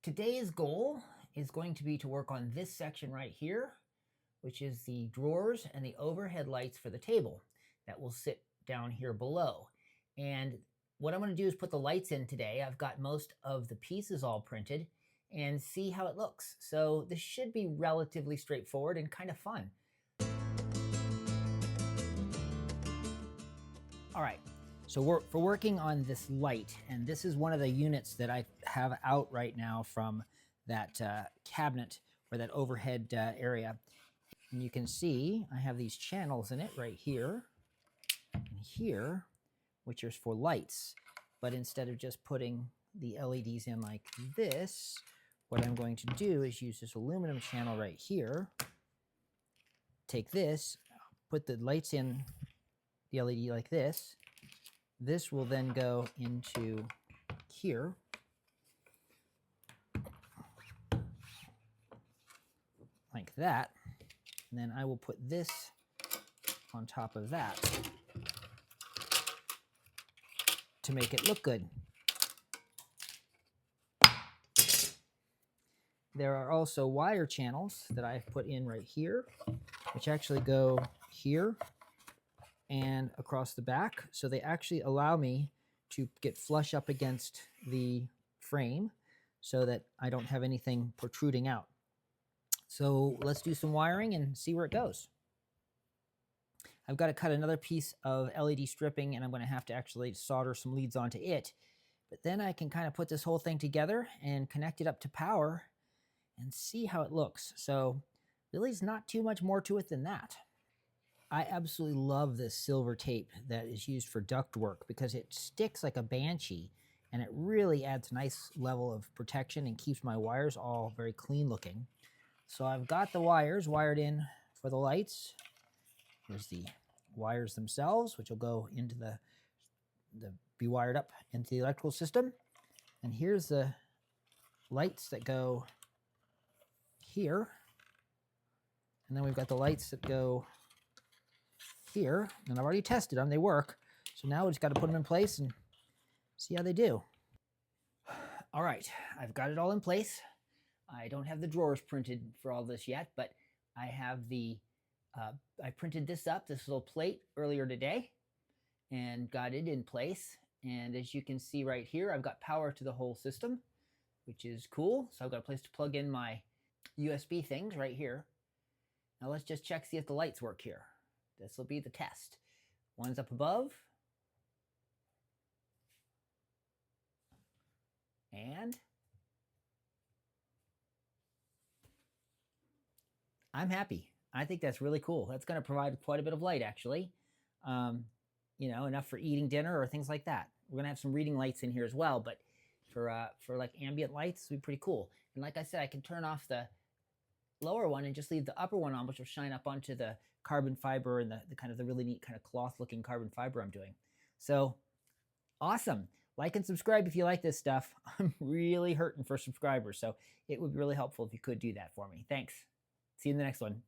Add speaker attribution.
Speaker 1: Today's goal is going to be to work on this section right here, which is the drawers and the overhead lights for the table that will sit down here below. And what I'm going to do is put the lights in today. I've got most of the pieces all printed and see how it looks. So this should be relatively straightforward and kind of fun. All right, so for working on this light, and this is one of the units that I have out right now from that cabinet or that overhead area. And you can see I have these channels in it right here and here, which are for lights. But instead of just putting the LEDs in like this, what I'm going to do is use this aluminum channel right here, take this, put the lights in the LED like this. This will then go into here. Like that. And then I will put this on top of that to make it look good. There are also wire channels that I've put in right here, which actually go here and across the back. So they actually allow me to get flush up against the frame so that I don't have anything protruding out. So let's do some wiring and see where it goes. I've got to cut another piece of LED stripping, and I'm going to have to actually solder some leads onto it. But then I can kind of put this whole thing together and connect it up to power and see how it looks. So really is not too much more to it than that. I absolutely love this silver tape that is used for duct work because it sticks like a banshee and it really adds a nice level of protection and keeps my wires all very clean looking. So I've got the wires wired in for the lights. Here's the wires themselves, which will go into be wired up into the electrical system. And here's the lights that go here. And then we've got the lights that go here, and I've already tested them, they work. So now we just got to put them in place and see how they do. All right, I've got it all in place. I don't have the drawers printed for all this yet, but I have I printed this up, this little plate earlier today, and got it in place. And as you can see right here, I've got power to the whole system, which is cool. So I've got a place to plug in my USB things right here. Now let's just check, see if the lights work here. This will be the test. One's up above. And I'm happy. I think that's really cool. That's going to provide quite a bit of light, actually. You know, enough for eating dinner or things like that. We're going to have some reading lights in here as well, but for like ambient lights, it'll be pretty cool. And like I said, I can turn off the lower one and just leave the upper one on, which will shine up onto the carbon fiber and the kind of the really neat kind of cloth looking carbon fiber I'm doing. So awesome. Like and subscribe if you like this stuff. I'm really hurting for subscribers, so it would be really helpful if you could do that for me. Thanks. See you in the next one.